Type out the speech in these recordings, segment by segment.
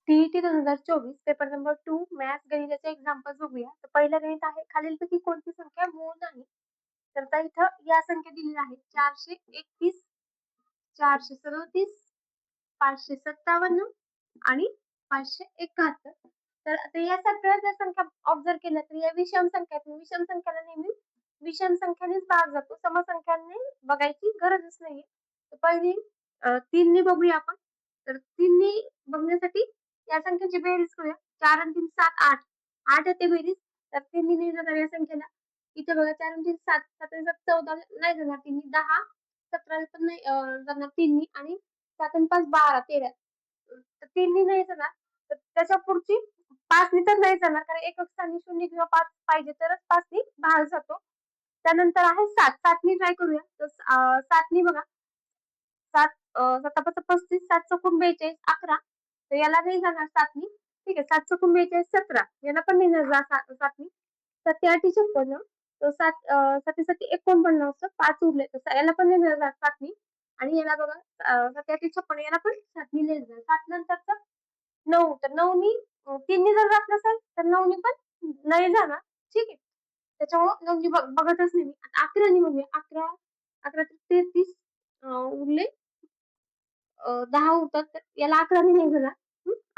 T-E-T 2024 paper number 2 maths गणिताचे example बघूया. तर पहिलं गणित आहे, खालीलपैकी कोणती संख्या मूळ नाही? तर आता इथं या संख्या दिलेल्या आहेत 431, 437, 557 आणि 571. तर आता या सगळ्या जर संख्या ऑब्झर्व केल्या तर या विषम संख्या आहेत. विषम संख्याला नेहमी विषम संख्यानेच भाग जातो. समसंख्यांनी बघायची गरजच नाहीये. तर पहिली 3 नी बघूया आपण. तर 3 नी बघण्यासाठी या संख्येची बेरीज करूया. 4 आणि 3 7 8. 8 येते बेरीज. तर 3 नी नाही जाणार या संख्येला. इथे बघा 4 आणि 3 7. 7 आणि 7 14 नाही जाणार 3 नी. 10 17 पण नाही जाणार 3 नी आणि 7 आणि 5 12 13. तर 3 नी नाही जाणार. तर त्याच्या पुढची 5 नी तर नाही जाणार कारण एकक स्थानी 0 किंवा 5 पाहिजे तरच 5 नी भाग जातो. त्यानंतर आहे 7. 7 नी ट्राय करूया. तर 7 नी बघा 7 7 5 35 7 चौकोन 42 11. तर याला नाही जाणार 7 नी. ठीक आहे. 7 चौकोन 42 17. याला पण नाही जाणार 7 नी. 7 56. तर 7 7 7 49. 5 उरले. तर याला पण नाही जाणार 7 नी. आणि याला बघा 7 56 याला पण 7 नी नाही जाणार. 7 नंतरचं 9. तर 9 नी 3 नी जर जात नसेल तर 9 नी पण नाही जाणार. ठीक आहे. त्याच्यामुळं 9 नी बघतच नाही मी. आता 11 नी बघूया. 11 11 33 उरले 10 उरतात. तर याला 11 नी नाही जाणार.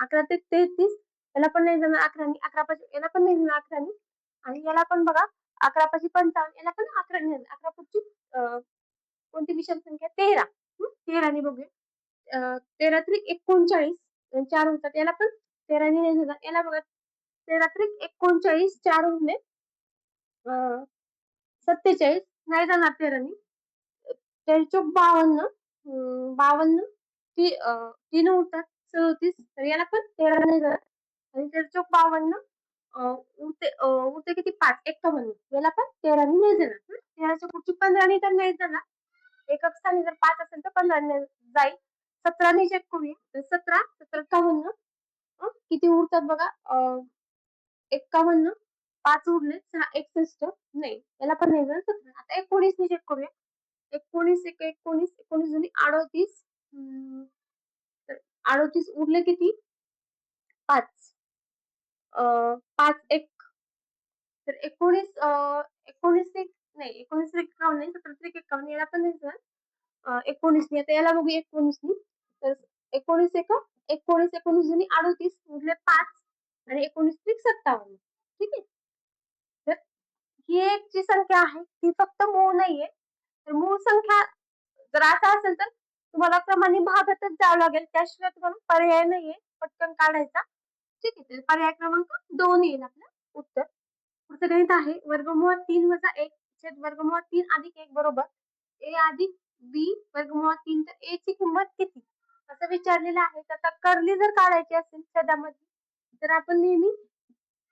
11 ते 33 याला पण नाही जाणार 11 नी. 11 पाशी याला पण नाही जाणार 11 नी. आणि याला पण बघा 11 पाशी 55 याला पण 11 नी जाणार. 11 पुढची कोणती विषम संख्या 13. 13 नी बघूया. 13 त्रिक 39 4 होतात. याला पण 13 नी नाही जाणार. याला बघा 13 त्रिक 39 4 उरले 47 नाही जाणार 13 नी. 13 चोक 52 52 3 उरतात 37 तर याला पण 13 नाही जाणार. आणि 13 चोक 52 उरते किती 5 51 याला पण 13 नी नाही जाणार. 13च्या पुढची 15 नी तर नाही जाणार. एकक स्थानी जर 5 असेल तर 15 नी जाईल. 17 नी चेक करूया. तर 17 17 58 किती उरतात बघा 51 5 उरले 6 61 नाही याला पण नाही जाणार 17. आता 19 नी चेक करूया. 19 एक 19 19 जुनी 38 तर 38 उरले किती 5 5 1 तर 19 19 एक नाही 19 एक 51 नाही 17 एक 51 याला पण नाही जाणार. 19 नी आता याला बघूया 19 नी. तर 19 एक 19 19 जुनी 38 उरले 5 आणि 19 त्रिक 57. ठीक आहे. तर ही एक जी संख्या आहे ती फक्त मूळ नाहीये. तर मूळ संख्या जर असं असेल तर तुम्हाला क्रमाने भागातच जावं लागेल. त्याशिवाय तुम्हाला पर्याय नाहीये पटकन काढायचा. ठीक आहे. तर पर्याय क्रमांक 2 येईल आपलं उत्तर. पुढचं गणित आहे वर्गमूळ 3 वजा 1 छेद वर्गमूळ 3 अधिक 1 बरोबर a अधिक b वर्गमूळ 3 तर a ची किंमत किती? असं विचारलेलं आहे. तर आता कर्ली जर काढायची असेल छेदामध्ये तर आपण नेहमी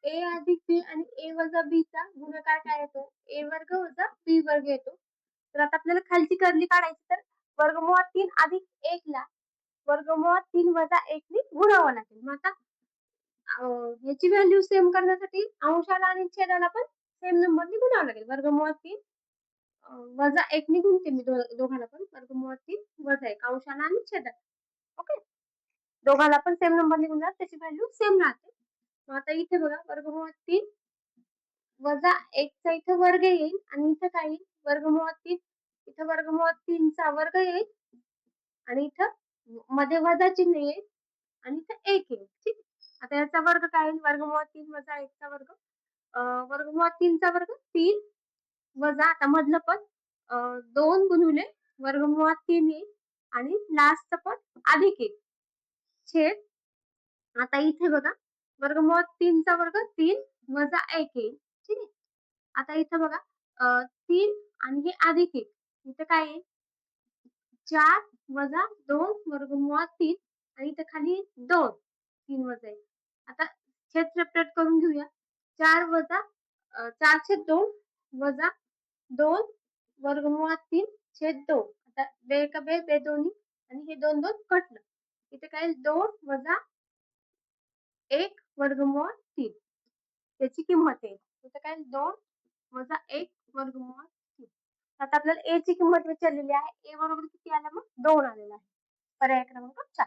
a अधिक b आणि a वजा b चा गुणाकार काय येतो? a वर्ग वजा b वर्ग येतो. तर आता आपल्याला खालची कर्ली काढायची तर वर्गमूळ 3 अधिक 1 ला वर्गमूळ 3 वजा 1 नी गुणावं लागेल. मग आता याची व्हॅल्यू सेम करण्यासाठी अंशाला आणि छेदाला पण सेम नंबरने गुणावं लागेल. वर्गमूळ 3 वजा 1 नी गुणते मी दोघांना पण. वर्गमूळ 3 वजा 1 अंशाला आणि छेदाला. ओके. दोघांना पण सेम नंबरने गुणल्यावर त्याची व्हॅल्यू सेम राहते. मग आता इथे बघा वर्गमूळ 3 वजा 1 चा इथे वर्ग येईल आणि इथं काय येईल? वर्गमूळ 3 इथं वर्गमूळ 3 चा वर्ग येईल आणि इथं मध्ये वजा चिन्ह येईल आणि इथं 1 येईल. ठीक. आता याचा वर्ग काय येईल? वर्गमूळ 3 वजा 1 चा वर्ग. वर्गमूळ 3 चा वर्ग 3 वजा आता मधलं पद 2 गुणिले वर्गमूळ 3 येईल आणि लास्टचं पद अधिक 1 छेद आता इथे बघा वर्गमूळ 3 चा वर्ग 3 वजा 1 येईल. ठीक आहे. आता इथं बघा 3 आणि हे अधिक 1 इथं काय येईल? 4 वजा 2 वर्गमूळ 3 आणि इथं खाली 2 3 वजा 1. आता छेद सेपरेट करून घेऊया. 4 वजा 4 छेद 2 वजा 2 वर्गमूळ 3 छेद 2. आता बे एका बे, बे दोन्ही आणि हे 2 2 कटलं. इथे काय 2 वजा 1 वर्गमूळ 3 त्याची किंमत येईल. इथं काय 2 वजा 1 वर्गमूळ 3. आता आपल्याला a ची किंमत विचारलेली आहे. a बरोबर किती आलं मग 2 आलेलं आहे. पर्याय क्रमांक 4.